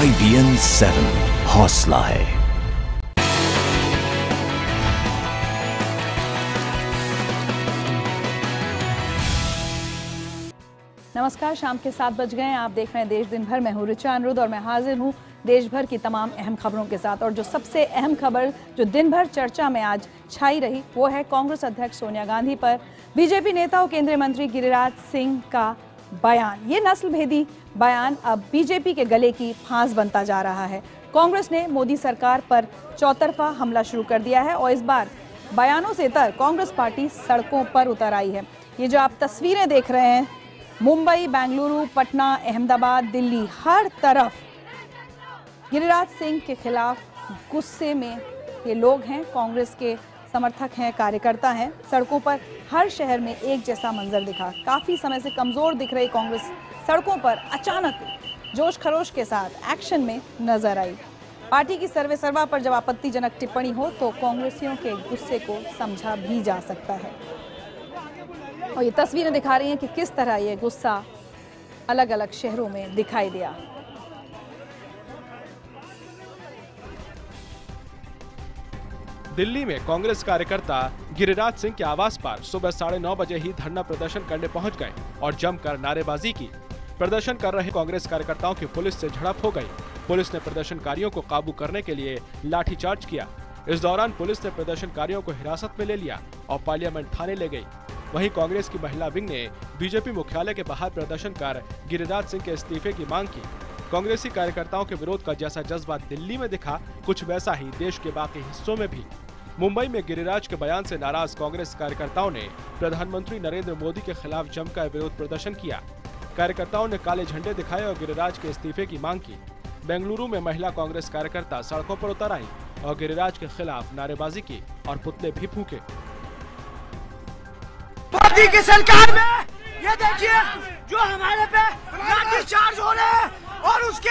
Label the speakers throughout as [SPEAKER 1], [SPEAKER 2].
[SPEAKER 1] IBN 7 हौसला है।
[SPEAKER 2] नमस्कार, शाम के 7 बज गए हैं। आप देख रहे हैं देश दिन भर। मैं हूँ ऋचा अनिरुद्ध और मैं हाजिर हूँ देश भर की तमाम अहम खबरों के साथ। और जो सबसे अहम खबर जो दिन भर चर्चा में आज छाई रही वो है कांग्रेस अध्यक्ष सोनिया गांधी पर बीजेपी नेता और केंद्रीय मंत्री गिरिराज सिंह का बयान। ये नस्ल भेदी बयान अब बीजेपी के गले की फांस बनता जा रहा है। कांग्रेस ने मोदी सरकार पर चौतरफा हमला शुरू कर दिया है और इस बार बयानों से तर कांग्रेस पार्टी सड़कों पर उतर आई है। ये जो आप तस्वीरें देख रहे हैं, मुंबई, बेंगलुरु, पटना, अहमदाबाद, दिल्ली, हर तरफ गिरिराज सिंह के खिलाफ गुस्से में ये लोग हैं। कांग्रेस के समर्थक हैं, कार्यकर्ता हैं। सड़कों पर हर शहर में एक जैसा मंजर दिखा। काफ़ी समय से कमज़ोर दिख रही कांग्रेस सड़कों पर अचानक जोश खरोश के साथ एक्शन में नजर आई। पार्टी की सर्वे सर्वा पर जब आपत्तिजनक टिप्पणी हो तो कांग्रेसियों के गुस्से को समझा भी जा सकता है। और ये तस्वीरें दिखा रही हैं कि किस तरह ये गुस्सा अलग अलग शहरों में दिखाई दिया।
[SPEAKER 3] दिल्ली में कांग्रेस कार्यकर्ता गिरिराज सिंह के आवास पर सुबह 9:30 बजे ही धरना प्रदर्शन करने पहुंच गए और जमकर नारेबाजी की। प्रदर्शन कर रहे कांग्रेस कार्यकर्ताओं की पुलिस से झड़प हो गई। पुलिस ने प्रदर्शनकारियों को काबू करने के लिए लाठीचार्ज किया। इस दौरान पुलिस ने प्रदर्शनकारियों को हिरासत में ले लिया और पार्लियामेंट थाने ले गई। वहीं कांग्रेस की महिला विंग ने बीजेपी मुख्यालय के बाहर प्रदर्शन कर गिरिराज सिंह के इस्तीफे की मांग की। कांग्रेसी कार्यकर्ताओं के विरोध का जैसा जज्बा दिल्ली में दिखा, कुछ वैसा ही देश के बाकी हिस्सों में भी। मुंबई में गिरिराज के बयान से नाराज कांग्रेस कार्यकर्ताओं ने प्रधानमंत्री नरेंद्र मोदी के खिलाफ जमकर विरोध प्रदर्शन किया। कार्यकर्ताओं ने काले झंडे दिखाए और गिरिराज के इस्तीफे की मांग की। बेंगलुरु में महिला कांग्रेस कार्यकर्ता सड़कों पर उतर आई और गिरिराज के खिलाफ नारेबाजी की और पुतले भी फूंके।
[SPEAKER 4] मोदी की सरकार में ये देखिए जो हमारे पे लाठी चार्ज हो रहे हैं और उसके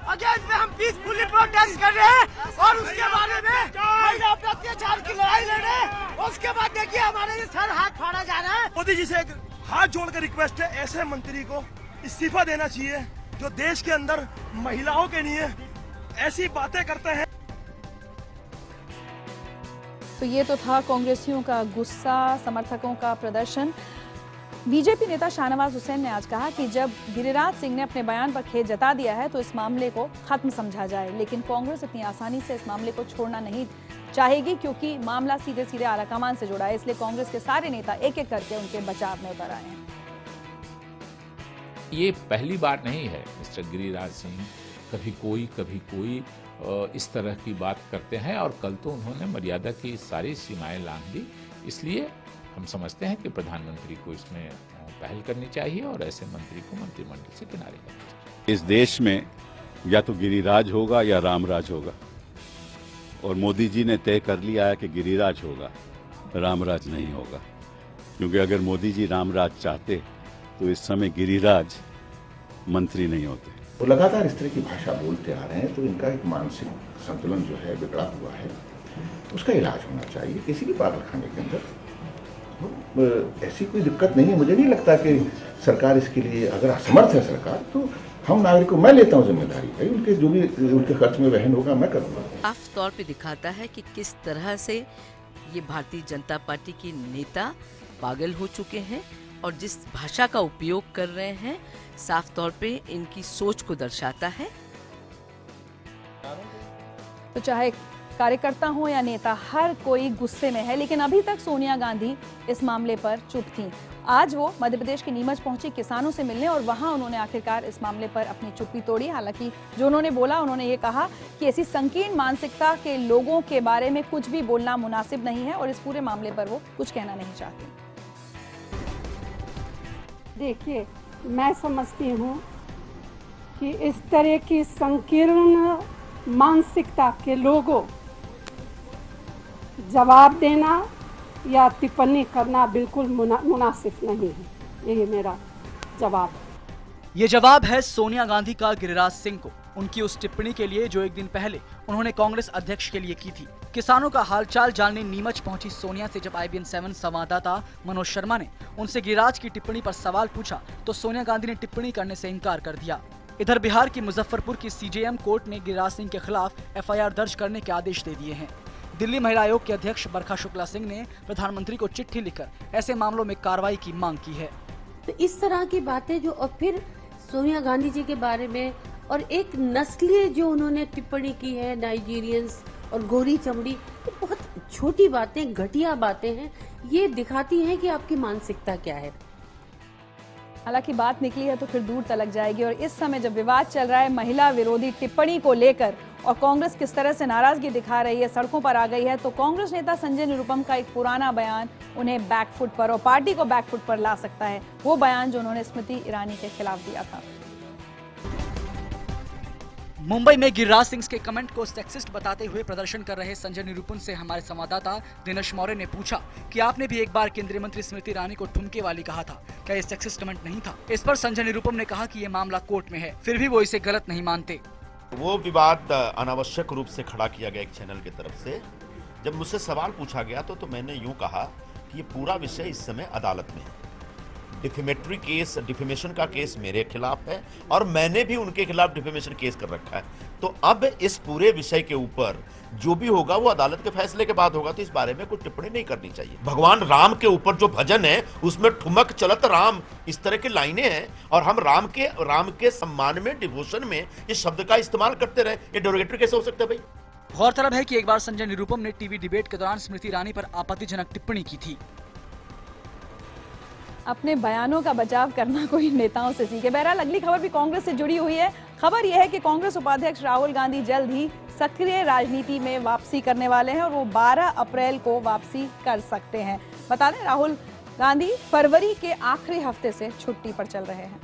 [SPEAKER 4] अगेंस्ट में हम पीसफुली प्रोटेस्ट कर रहे हैं और उसके बारे में महिला पे अत्याचार की लड़ाई लड़ रहे हैं। उसके बाद देखिए हमारे सर हाथ फाड़ा जा रहा है।
[SPEAKER 5] मोदी जी से एक हाथ जोड़कर रिक्वेस्ट है, ऐसे मंत्री को इस्तीफा देना चाहिए जो देश के अंदर महिलाओं के लिए ऐसी बातें करते हैं।
[SPEAKER 2] तो ये तो था कांग्रेसियों का गुस्सा, समर्थकों का प्रदर्शन। बीजेपी नेता शाहनवाज हुसैन ने आज कहा कि जब गिरिराज सिंह ने अपने बयान पर खेद जता दिया है तो इस मामले को खत्म समझा जाए, लेकिन कांग्रेस इतनी आसानी से इस मामले को छोड़ना नहीं चाहेगी क्योंकि मामला सीधे सीधे आलाकमान से जुड़ा है। इसलिए कांग्रेस के सारे नेता एक एक करके उनके बचाव में उतर आए हैं।
[SPEAKER 6] ये पहली बार नहीं है मिस्टर गिरिराज सिंह कभी कोई इस तरह की बात करते हैं और कल तो उन्होंने मर्यादा की सारी सीमाएं लांघ दी। इसलिए हम समझते हैं कि प्रधानमंत्री को इसमें पहल करनी चाहिए और ऐसे मंत्री को मंत्रिमंडल से किनारे करना चाहिए।
[SPEAKER 7] इस देश में या तो गिरिराज होगा या रामराज होगा और मोदी जी ने तय कर लिया है कि गिरिराज होगा, रामराज नहीं होगा। क्योंकि अगर मोदी जी रामराज चाहते तो इस समय गिरिराज मंत्री नहीं होते।
[SPEAKER 8] वो लगातार इस तरह की भाषा बोलते आ रहे हैं तो इनका एक मानसिक संतुलन जो है बिगड़ा हुआ है, उसका इलाज होना चाहिए किसी भी पागलखाने के अंदर। ऐसी कोई दिक्कत नहीं है। मुझे नहीं लगता कि सरकार इसके लिए अगर असमर्थ है सरकार तो हम नागरिकों, मैं लेता हूँ जिम्मेदारी भाई, उनके जो भी उनके खर्च में वहन होगा मैं करूँगा।
[SPEAKER 9] साफ तौर पे दिखाता है कि किस तरह से ये भारतीय जनता पार्टी के नेता पागल हो चुके हैं और जिस भाषा का उपयोग कर रहे हैं साफ तौर पे इनकी सोच को दर्शाता है।
[SPEAKER 2] तो चाहे कार्यकर्ता हो या नेता, हर कोई गुस्से में है। लेकिन अभी तक सोनिया गांधी इस मामले पर चुप थी। आज वो मध्य प्रदेश के नीमच पहुंची किसानों से मिलने और वहां उन्होंने आखिरकार इस मामले पर अपनी चुप्पी तोड़ी। हालांकि जो उन्होंने बोला, उन्होंने ये कहा कि ऐसी संकीर्ण मानसिकता के लोगों के बारे में कुछ भी बोलना मुनासिब नहीं है और इस पूरे मामले पर वो कुछ कहना नहीं चाहती।
[SPEAKER 10] देखिए, मैं समझती हूँ कि इस तरह की संकीर्ण मानसिकता के लोगों जवाब देना या टिप्पणी करना बिल्कुल मुनासिब नहीं है। यही मेरा जवाब है।
[SPEAKER 11] ये जवाब है सोनिया गांधी का गिरिराज सिंह को, उनकी उस टिप्पणी के लिए जो एक दिन पहले उन्होंने कांग्रेस अध्यक्ष के लिए की थी। किसानों का हालचाल जानने नीमच पहुंची सोनिया से जब IBN 7 संवाददाता मनोज शर्मा ने उनसे गिरिराज की टिप्पणी पर सवाल पूछा तो सोनिया गांधी ने टिप्पणी करने से इनकार कर दिया। इधर बिहार की मुजफ्फरपुर की सीजेएम कोर्ट ने गिरिराज सिंह के खिलाफ एफआईआर दर्ज करने के आदेश दे दिए हैं। दिल्ली महिला आयोग के अध्यक्ष बरखा शुक्ला सिंह ने प्रधानमंत्री को चिट्ठी लिखकर ऐसे मामलों में कार्रवाई की मांग की है।
[SPEAKER 12] तो इस तरह की बातें जो, और फिर सोनिया गांधी जी के बारे में और एक नस्लीय जो उन्होंने टिप्पणी की है, नाइजीरियंस और गोरी चमड़ी, ये बहुत छोटी बातें, घटिया बातें हैं। ये दिखाती हैं कि आपकी मानसिकता क्या है।
[SPEAKER 2] हालांकि बात निकली है तो फिर दूर तलक जाएगी। और इस समय जब विवाद चल रहा है महिला विरोधी टिप्पणी को लेकर और कांग्रेस किस तरह से नाराजगी दिखा रही है, सड़कों पर आ गई है, तो कांग्रेस नेता संजय निरुपम का एक पुराना बयान उन्हें बैकफुट पर और पार्टी को बैकफुट पर ला सकता है। वो बयान जो उन्होंने स्मृति ईरानी के खिलाफ दिया था।
[SPEAKER 11] मुंबई में गिरिराज सिंह के कमेंट को सेक्सिस्ट बताते हुए प्रदर्शन कर रहे संजय निरुपम से हमारे संवाददाता दिनेश मौर्य ने पूछा कि आपने भी एक बार केंद्रीय मंत्री स्मृति ईरानी को ठुमके वाली कहा था, क्या ये सेक्सिस्ट कमेंट नहीं था? इस पर संजय निरुपम ने कहा कि ये मामला कोर्ट में है, फिर भी वो इसे गलत नहीं मानते।
[SPEAKER 13] वो विवाद अनावश्यक रूप से खड़ा किया गया एक चैनल की तरफ से। जब मुझसे सवाल पूछा गया तो मैंने यूं कहा कि ये पूरा विषय इस समय अदालत में है। डिफेमेटरी केस, डिफेमेशन का केस मेरे खिलाफ है और मैंने भी उनके खिलाफ डिफेमेशन केस कर रखा है। तो अब इस पूरे विषय के ऊपर जो भी होगा वो अदालत के फैसले के बाद होगा, तो इस बारे में कोई टिप्पणी नहीं करनी चाहिए। भगवान राम के ऊपर जो भजन है उसमें ठुमक चलत राम, इस तरह की लाइनें हैं और हम राम के सम्मान में, डिवोशन में इस शब्द का इस्तेमाल करते रहे, ये डेरोगेटरी कैसे हो सकता है भाई?
[SPEAKER 11] गौरतलब है कि एक बार संजय निरुपम ने टीवी डिबेट के दौरान स्मृति ईरानी पर आपत्तिजनक टिप्पणी की थी।
[SPEAKER 2] अपने बयानों का बचाव करना कोई नेताओं से सीखे। बहरहाल अगली खबर भी कांग्रेस से जुड़ी हुई है। खबर यह है कि कांग्रेस उपाध्यक्ष राहुल गांधी जल्द ही सक्रिय राजनीति में वापसी करने वाले हैं और वो 12 अप्रैल को वापसी कर सकते हैं। बता दें, राहुल गांधी फरवरी के आखिरी हफ्ते से छुट्टी पर चल रहे हैं।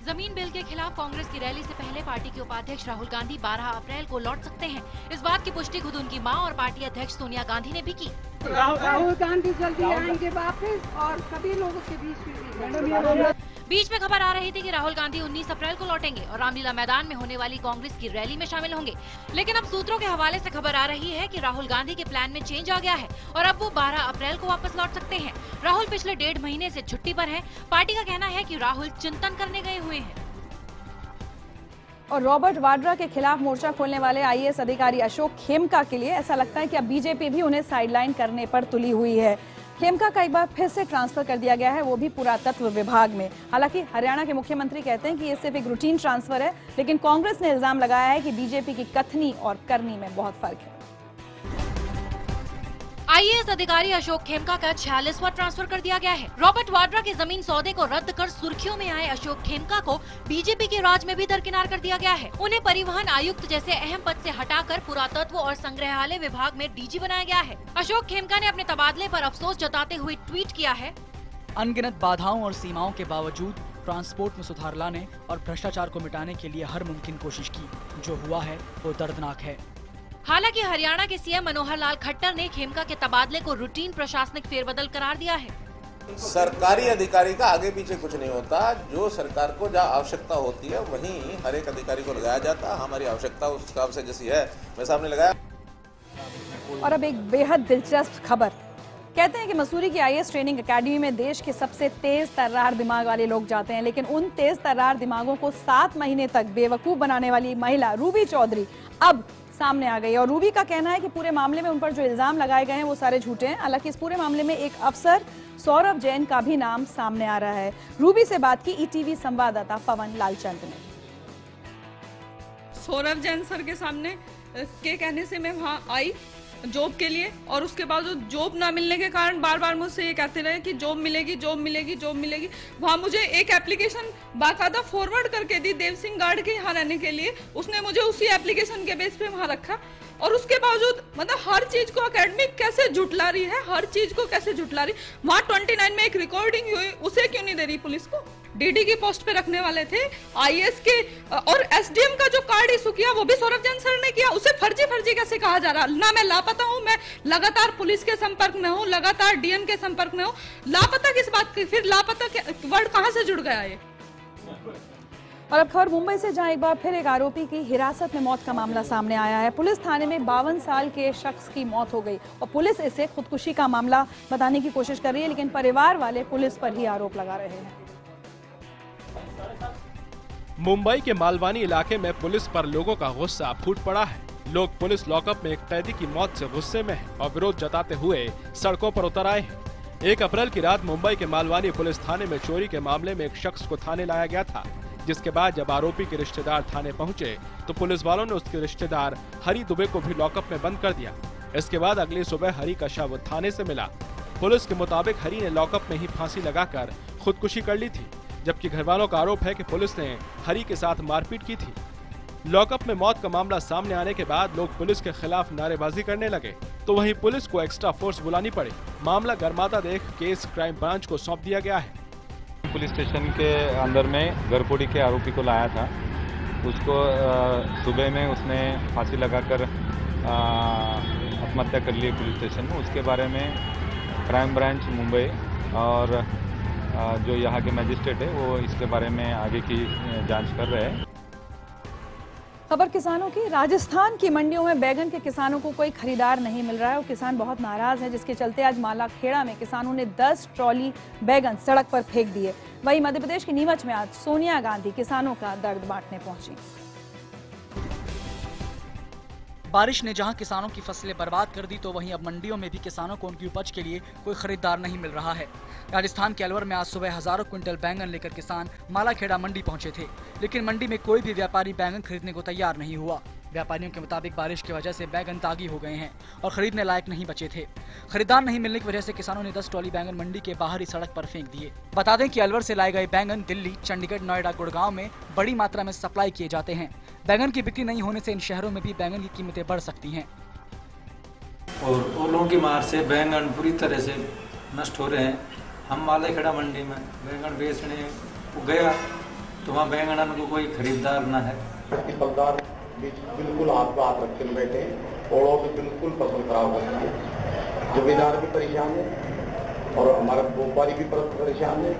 [SPEAKER 14] जमीन बिल के खिलाफ कांग्रेस की रैली से पहले पार्टी के उपाध्यक्ष राहुल गांधी 12 अप्रैल को लौट सकते हैं। इस बात की पुष्टि खुद उनकी मां और पार्टी अध्यक्ष सोनिया गांधी ने भी की।
[SPEAKER 10] राहुल गांधी जल्दी आएंगे वापस और सभी लोगों के
[SPEAKER 14] बीच में खबर आ रही थी कि राहुल गांधी 19 अप्रैल को लौटेंगे और रामलीला मैदान में होने वाली कांग्रेस की रैली में शामिल होंगे। लेकिन अब सूत्रों के हवाले से खबर आ रही है कि राहुल गांधी के प्लान में चेंज आ गया है और अब वो 12 अप्रैल को वापस लौट सकते हैं। राहुल पिछले 1.5 महीने से छुट्टी पर हैं। पार्टी का कहना है कि राहुल चिंतन करने गए हुए हैं।
[SPEAKER 2] और रॉबर्ट वाड्रा के खिलाफ मोर्चा खोलने वाले आईएएस अधिकारी अशोक खेमका के लिए ऐसा लगता है कि अब बीजेपी भी उन्हें साइडलाइन करने पर तुली हुई है। खेमका का एक बार फिर से ट्रांसफर कर दिया गया है, वो भी पुरातत्व विभाग में। हालांकि हरियाणा के मुख्यमंत्री कहते हैं कि ये सिर्फ एक रूटीन ट्रांसफर है, लेकिन कांग्रेस ने इल्जाम लगाया है कि बीजेपी की कथनी और करनी में बहुत फर्क है।
[SPEAKER 14] आईएएस अधिकारी अशोक खेमका का 46वां ट्रांसफर कर दिया गया है। रॉबर्ट वाड्रा के जमीन सौदे को रद्द कर सुर्खियों में आए अशोक खेमका को बीजेपी के राज में भी दरकिनार कर दिया गया है। उन्हें परिवहन आयुक्त जैसे अहम पद से हटाकर पुरातत्व और संग्रहालय विभाग में डीजी बनाया गया है। अशोक खेमका ने अपने तबादले पर अफसोस जताते हुए ट्वीट किया है,
[SPEAKER 11] अनगिनत बाधाओं और सीमाओं के बावजूद ट्रांसपोर्ट में सुधार लाने और भ्रष्टाचार को मिटाने के लिए हर मुमकिन कोशिश की। जो हुआ है वो दर्दनाक है।
[SPEAKER 14] हालांकि हरियाणा के सीएम मनोहर लाल खट्टर ने खेमका के तबादले को रूटीन प्रशासनिक फेरबदल करार दिया है।
[SPEAKER 15] सरकारी अधिकारी का आगे पीछे कुछ नहीं होता। जो सरकार को जहाँ आवश्यकता होती है वहीं हर एक अधिकारी को लगाया जाता। हमारी आवश्यकता उस हिसाब से जैसी है वैसा हमने लगाया।
[SPEAKER 2] और अब एक बेहद दिलचस्प खबर। कहते हैं कि मसूरी की आईएएस ट्रेनिंग एकेडमी में देश के सबसे तेज तर्रार दिमाग वाले लोग जाते हैं, लेकिन उन तेज तर्रार दिमागों को 7 महीने तक बेवकूफ बनाने वाली महिला रूबी चौधरी अब सामने आ गई। और रूबी का कहना है कि पूरे मामले में उन पर जो इल्जाम लगाए गए हैं वो सारे झूठे हैं। हालांकि इस पूरे मामले में एक अफसर सौरभ जैन का भी नाम सामने आ रहा है। रूबी से बात की ईटीवी संवाददाता पवन लालचंद ने।
[SPEAKER 16] सौरभ जैन सर के सामने के कहने से मैं वहाँ आई जॉब के लिए, और उसके बाद जॉब ना मिलने के कारण बार बार मुझसे ये कहते रहे कि जॉब मिलेगी, जॉब मिलेगी, जॉब मिलेगी। वहाँ मुझे एक एप्लीकेशन बाकायदा फॉरवर्ड करके दी देव सिंह गार्ड के यहाँ रहने के लिए। उसने मुझे उसी एप्लीकेशन के बेस पे वहाँ रखा, और उसके बावजूद मतलब हर चीज को एकेडमिक कैसे झुटला रही है, हर चीज को कैसे झुटला रही। वहाँ 29 में एक रिकॉर्डिंग हुई, उसे क्यों नहीं दे रही पुलिस को? डीडी की पोस्ट पे रखने वाले थे आईएएस के, और एसडीएम का जो कार्ड इशू किया वो भी सौरभ जैन सर ने किया। उसे फर्जी कैसे कहा जा रहा? ना मैं लापता हूँ, मैं लगातार पुलिस के संपर्क में हूँ, लगातार डीएम के संपर्क में हूँ। लापता किस बात की? फिर लापता वर्ड कहाँ से जुड़ गया ये?
[SPEAKER 2] और अब खबर मुंबई से, जहां एक बार फिर एक आरोपी की हिरासत में मौत का मामला सामने आया है। पुलिस थाने में 52 साल के शख्स की मौत हो गई और पुलिस इसे खुदकुशी का मामला बताने की कोशिश कर रही है, लेकिन परिवार वाले पुलिस पर ही आरोप लगा रहे हैं।
[SPEAKER 3] मुंबई के मालवानी इलाके में पुलिस पर लोगों का गुस्सा फूट पड़ा है। लोग पुलिस लॉकअप में एक कैदी की मौत से गुस्से में हैं और विरोध जताते हुए सड़कों पर उतर आए हैं। 1 अप्रैल की रात मुंबई के मालवानी पुलिस थाने में चोरी के मामले में एक शख्स को थाने लाया गया था, जिसके बाद जब आरोपी के रिश्तेदार थाने पहुंचे तो पुलिस वालों ने उसके रिश्तेदार हरी दुबे को भी लॉकअप में बंद कर दिया। इसके बाद अगली सुबह हरी का शव थाने से मिला। पुलिस के मुताबिक हरी ने लॉकअप में ही फांसी लगाकर खुदकुशी कर ली थी, जबकि घरवालों का आरोप है कि पुलिस ने हरी के साथ मारपीट की थी। लॉकअप में मौत का मामला सामने आने के बाद लोग पुलिस के खिलाफ नारेबाजी करने लगे, तो वहीं पुलिस को एक्स्ट्रा फोर्स बुलानी पड़ी। मामला गर्माता देख केस क्राइम ब्रांच को सौंप दिया गया है।
[SPEAKER 17] पुलिस स्टेशन के अंदर में गरपोड़ी के आरोपी को लाया था। उसको सुबह में उसने फांसी लगाकर आत्महत्या कर ली पुलिस स्टेशन में। उसके बारे में क्राइम ब्रांच मुंबई और जो यहाँ के मजिस्ट्रेट है वो इसके बारे में आगे की जांच कर रहे हैं।
[SPEAKER 2] खबर किसानों की। राजस्थान की मंडियों में बैगन के किसानों को कोई खरीदार नहीं मिल रहा है और किसान बहुत नाराज हैं, जिसके चलते आज मालाखेड़ा में किसानों ने 10 ट्रॉली बैगन सड़क पर फेंक दिए। वहीं मध्य प्रदेश के नीमच में आज सोनिया गांधी किसानों का दर्द बांटने पहुंची।
[SPEAKER 11] बारिश ने जहां किसानों की फसलें बर्बाद कर दी, तो वहीं अब मंडियों में भी किसानों को उनकी उपज के लिए कोई खरीदार नहीं मिल रहा है। राजस्थान के अलवर में आज सुबह हजारों क्विंटल बैंगन लेकर किसान मालाखेड़ा मंडी पहुंचे थे, लेकिन मंडी में कोई भी व्यापारी बैंगन खरीदने को तैयार नहीं हुआ। व्यापारियों के मुताबिक बारिश की वजह से बैगन तागी हो गए हैं और खरीदने लायक नहीं बचे थे। खरीदार नहीं मिलने की वजह से किसानों ने 10 ट्रॉली बैंगन मंडी के बाहरी सड़क पर फेंक दिए। बता दें कि अलवर से लाए गए बैंगन दिल्ली, चंडीगढ़, नोएडा, गुड़गांव में बड़ी मात्रा में सप्लाई किए जाते हैं। बैंगन की बिक्री नहीं होने से इन शहरों में भी बैंगन की कीमतें बढ़ सकती हैं।
[SPEAKER 18] और ओलों की मार से बैंगन पूरी तरह से नष्ट हो रहे हैं। हम मालाखेड़ा मंडी में बैंगन बेचने गया तो वहाँ बैंगन को कोई खरीदार न है।
[SPEAKER 19] फलदार बिल्कुल हाथ पे हाथ रख के बैठे, ओड़ों पे बिल्कुल फसल खराब हो रही है। जमींदार भी परेशान है और हमारा व्यापारी भी परेशान है,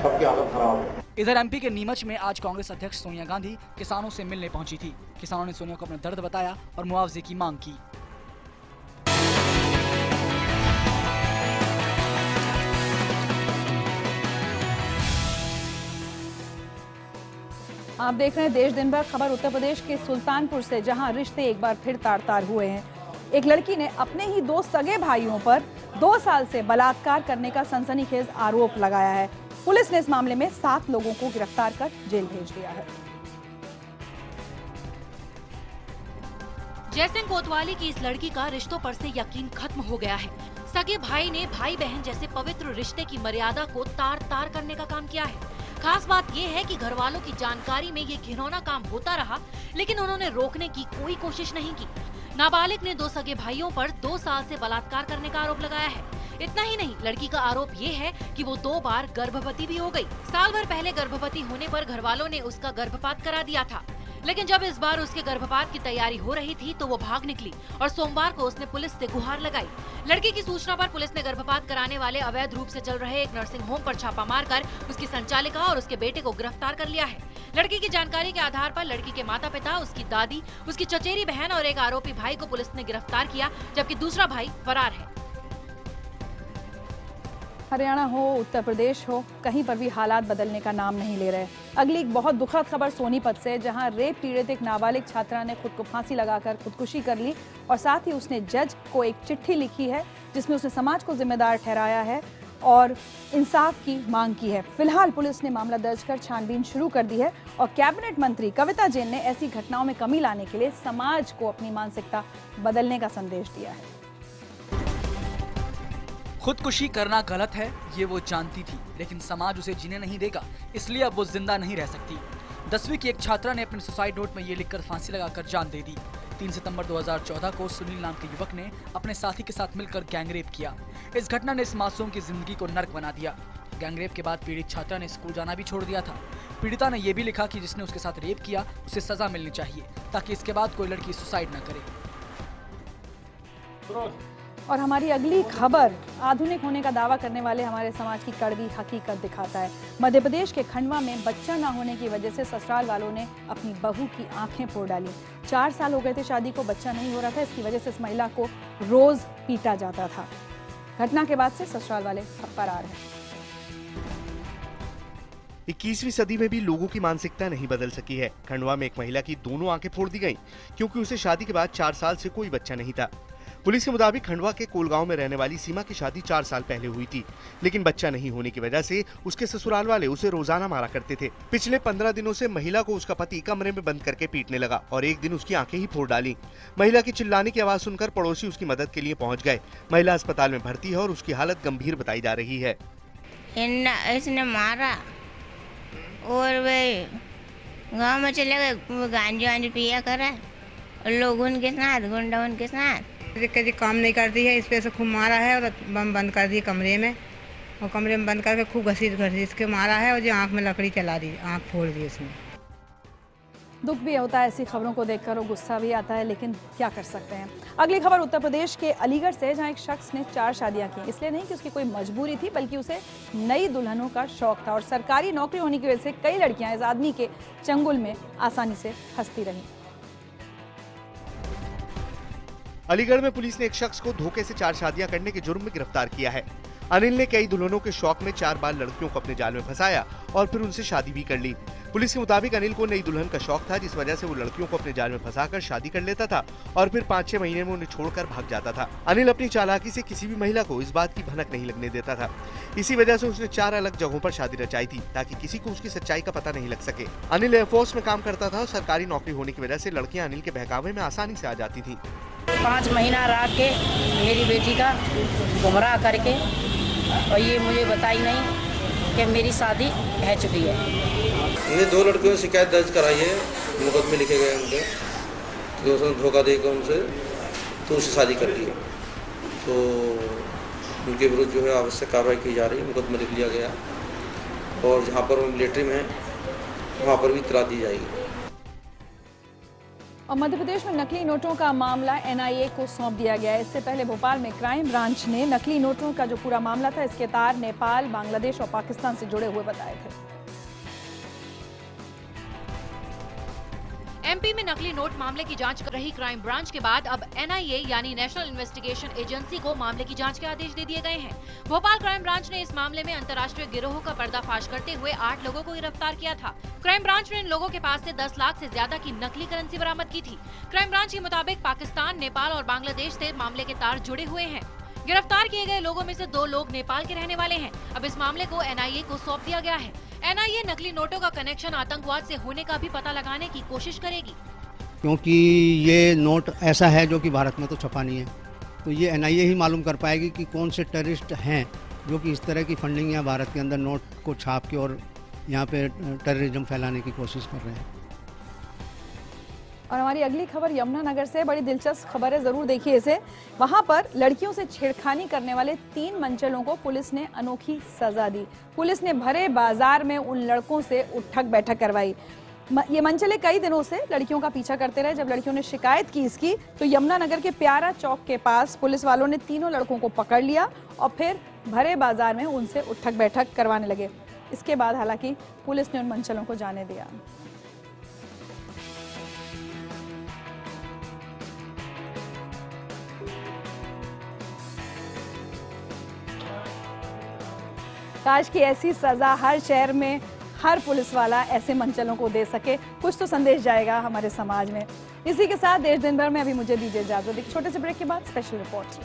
[SPEAKER 19] सबकी हालत खराब है।
[SPEAKER 11] इधर एमपी के नीमच में आज कांग्रेस अध्यक्ष सोनिया गांधी किसानों से मिलने पहुंची थी। किसानों ने सोनिया को अपना दर्द बताया और मुआवजे की मांग की।
[SPEAKER 2] आप देख रहे हैं देश दिन भर। खबर उत्तर प्रदेश के सुल्तानपुर से, जहां रिश्ते एक बार फिर तार-तार हुए हैं। एक लड़की ने अपने ही 2 सगे भाइयों पर 2 साल से बलात्कार करने का सनसनीखेज आरोप लगाया है। पुलिस ने इस मामले में 7 लोगों को गिरफ्तार कर जेल भेज दिया है।
[SPEAKER 14] जयसिंह कोतवाली की इस लड़की का रिश्तों पर से यकीन खत्म हो गया है। सगे भाई ने भाई बहन जैसे पवित्र रिश्ते की मर्यादा को तार-तार करने का काम किया है। खास बात ये है कि घर वालों की जानकारी में ये घिनौना काम होता रहा, लेकिन उन्होंने रोकने की कोई कोशिश नहीं की। नाबालिग ने 2 सगे भाइयों पर 2 साल से बलात्कार करने का आरोप लगाया है। इतना ही नहीं, लड़की का आरोप ये है कि वो 2 बार गर्भवती भी हो गई। साल भर पहले गर्भवती होने पर घर वालों ने उसका गर्भपात करा दिया था, लेकिन जब इस बार उसके गर्भपात की तैयारी हो रही थी तो वो भाग निकली और सोमवार को उसने पुलिस से गुहार लगाई। लड़की की सूचना पर पुलिस ने गर्भपात कराने वाले अवैध रूप से चल रहे एक नर्सिंग होम पर छापा मारकर उसकी संचालिका और उसके बेटे को गिरफ्तार कर लिया है। लड़की की जानकारी के आधार पर लड़की के माता पिता, उसकी दादी, उसकी चचेरी बहन और एक आरोपी भाई को पुलिस ने गिरफ्तार किया, जबकि दूसरा भाई फरार है।
[SPEAKER 2] हरियाणा हो, उत्तर प्रदेश हो, कहीं पर भी हालात बदलने का नाम नहीं ले रहे। अगली एक बहुत दुखद खबर सोनीपत से, जहां रेप पीड़ित एक नाबालिग छात्रा ने खुद को फांसी लगाकर खुदकुशी कर ली और साथ ही उसने जज को एक चिट्ठी लिखी है जिसमें उसने समाज को जिम्मेदार ठहराया है और इंसाफ की मांग की है। फिलहाल पुलिस ने मामला दर्ज कर छानबीन शुरू कर दी है और कैबिनेट मंत्री कविता जैन ने ऐसी घटनाओं में कमी लाने के लिए समाज को अपनी मानसिकता बदलने का संदेश दिया है।
[SPEAKER 11] खुदकुशी करना गलत है, ये वो जानती थी, लेकिन समाज उसे जीने नहीं देगा, इसलिए अब वो जिंदा नहीं रह सकती। 10वीं की एक छात्रा ने अपने सुसाइड नोट में ये लिखकर फांसी लगाकर जान दे दी। 3 सितंबर 2014 को सुनील नाम के युवक ने अपने साथी के साथ मिलकर गैंगरेप किया। इस घटना ने इस मासूम की जिंदगी को नर्क बना दिया। गैंगरेप के बाद पीड़ित छात्रा ने स्कूल जाना भी छोड़ दिया था। पीड़िता ने यह भी लिखा कि जिसने उसके साथ रेप किया उसे सजा मिलनी चाहिए, ताकि इसके बाद कोई लड़की सुसाइड न करे।
[SPEAKER 2] और हमारी अगली खबर आधुनिक होने का दावा करने वाले हमारे समाज की कड़वी हकीकत दिखाता है। मध्य प्रदेश के खंडवा में बच्चा न होने की वजह से ससुराल वालों ने अपनी बहू की आंखें फोड़ डाली। 4 साल हो गए थे शादी को, बच्चा नहीं हो रहा था। इसकी वजह से इस महिला को रोज पीटा जाता था। घटना के बाद से ससुराल वाले फरार हैं।
[SPEAKER 20] 21वीं सदी में भी लोगों की मानसिकता नहीं बदल सकी है। खंडवा में एक महिला की दोनों आंखें फोड़ दी गईं क्योंकि उसे शादी के बाद 4 साल से कोई बच्चा नहीं था। पुलिस के मुताबिक खंडवा के कोलगांव में रहने वाली सीमा की शादी 4 साल पहले हुई थी, लेकिन बच्चा नहीं होने की वजह से उसके ससुराल वाले उसे रोजाना मारा करते थे। पिछले 15 दिनों से महिला को उसका पति कमरे में बंद करके पीटने लगा और एक दिन उसकी आंखें ही फोड़ डाली। महिला की चिल्लाने की आवाज सुनकर पड़ोसी उसकी मदद के लिए पहुँच गए। महिला अस्पताल में भर्ती है और उसकी हालत गंभीर बताई जा रही है।
[SPEAKER 21] इसने मारा और वे गाँव में चले गए, गांजा पिया करा लोग उनके साथ, गुंडा उनके साथ।
[SPEAKER 22] कभी काम नहीं करती है, इस पे से खूब मारा है और बम बंद कर दी कमरे में, और कमरे में बंद करके खूब घसीट इसके मारा है और जो आंख में लकड़ी चला दी, आंख फोड़ दी इसने।
[SPEAKER 2] दुख भी होता है ऐसी खबरों को देखकर और गुस्सा भी आता है, लेकिन क्या कर सकते हैं। अगली खबर उत्तर प्रदेश के अलीगढ़ से, जहां एक शख्स ने 4 शादियां की। इसलिए नहीं कि उसकी कोई मजबूरी थी, बल्कि उसे नई दुल्हनों का शौक था और सरकारी नौकरी होने की वजह से कई लड़कियां इस आदमी के चंगुल में आसानी से फंसती रहीं।
[SPEAKER 20] अलीगढ़ में पुलिस ने एक शख्स को धोखे से 4 शादियां करने के जुर्म में गिरफ्तार किया है। अनिल ने कई दुल्हनों के शौक में 4 बार लड़कियों को अपने जाल में फंसाया और फिर उनसे शादी भी कर ली। पुलिस के मुताबिक अनिल को नई दुल्हन का शौक था, जिस वजह से वो लड़कियों को अपने जाल में फंसाकर शादी कर लेता था और फिर 5-6 महीने में उन्हें छोड़कर भाग जाता था। अनिल अपनी चालाकी से किसी भी महिला को इस बात की भनक नहीं लगने देता था। इसी वजह से उसने 4 अलग जगहों पर शादी रचाई थी ताकि किसी को उसकी सच्चाई का पता नहीं लग सके। अनिल एयरफोर्स में काम करता था और सरकारी नौकरी होने की वजह से लड़कियां अनिल के बहकावे में आसानी से आ जाती थी।
[SPEAKER 23] 5 महीना रह के मेरी बेटी का गुमराह करके, और ये मुझे बताई नहीं कि मेरी शादी है चुकी है।
[SPEAKER 24] ये 2 लड़कियों ने शिकायत दर्ज कराई है, मुकदमे लिखे गए उनके, तो उसने धोखा देकर उनसे तो उससे शादी कर ली। तो उनके विरुद्ध जो है आवश्यक कार्रवाई की जा रही है, मुकदमा लिख लिया गया और जहाँ पर वो मिलिट्री में है वहाँ पर भी इतला दी जाएगी।
[SPEAKER 2] और मध्य प्रदेश में नकली नोटों का मामला एनआईए को सौंप दिया गया है। इससे पहले भोपाल में क्राइम ब्रांच ने नकली नोटों का जो पूरा मामला था, इसके तार नेपाल, बांग्लादेश और पाकिस्तान से जुड़े हुए बताए थे।
[SPEAKER 14] एमपी में नकली नोट मामले की जांच कर रही क्राइम ब्रांच के बाद अब एनआईए यानी नेशनल इन्वेस्टिगेशन एजेंसी को मामले की जांच के आदेश दे दिए गए हैं। भोपाल क्राइम ब्रांच ने इस मामले में अंतर्राष्ट्रीय गिरोह का पर्दाफाश करते हुए 8 लोगों को गिरफ्तार किया था। क्राइम ब्रांच ने इन लोगों के पास से 10 लाख से ज्यादा की नकली करेंसी बरामद की थी। क्राइम ब्रांच के मुताबिक पाकिस्तान, नेपाल और बांग्लादेश से मामले के तार जुड़े हुए हैं। गिरफ्तार किए गए लोगों में से 2 लोग नेपाल के रहने वाले हैं। अब इस मामले को एनआईए को सौंप दिया गया है। एनआईए नकली नोटों का कनेक्शन आतंकवाद से होने का भी पता लगाने की कोशिश करेगी,
[SPEAKER 25] क्योंकि ये नोट ऐसा है जो कि भारत में तो छपा नहीं है, तो ये एनआईए ही मालूम कर पाएगी कि कौन से टेररिस्ट हैं जो कि इस तरह की फंडिंग या भारत के अंदर नोट को छाप के और यहाँ पे टेररिज्म फैलाने की कोशिश कर रहे हैं।
[SPEAKER 2] और हमारी अगली खबर यमुनानगर से, बड़ी दिलचस्प खबर है, जरूर देखिए इसे। वहां पर लड़कियों से छेड़खानी करने वाले 3 मंचलों को पुलिस ने अनोखी सजा दी। पुलिस ने भरे बाजार में उन लड़कों से उठक बैठक करवाई। ये मंचले कई दिनों से लड़कियों का पीछा करते रहे। जब लड़कियों ने शिकायत की इसकी, तो यमुनानगर के प्यारा चौक के पास पुलिस वालों ने तीनों लड़कों को पकड़ लिया और फिर भरे बाजार में उनसे उठक बैठक करवाने लगे। इसके बाद हालांकि पुलिस ने उन मंचलों को जाने दिया। काश की ऐसी सजा हर शहर में हर पुलिस वाला ऐसे मंचलों को दे सके, कुछ तो संदेश जाएगा हमारे समाज में। इसी के साथ देश दिन भर में अभी मुझे दीजिए इजाजत। एक छोटे से ब्रेक के बाद स्पेशल रिपोर्ट।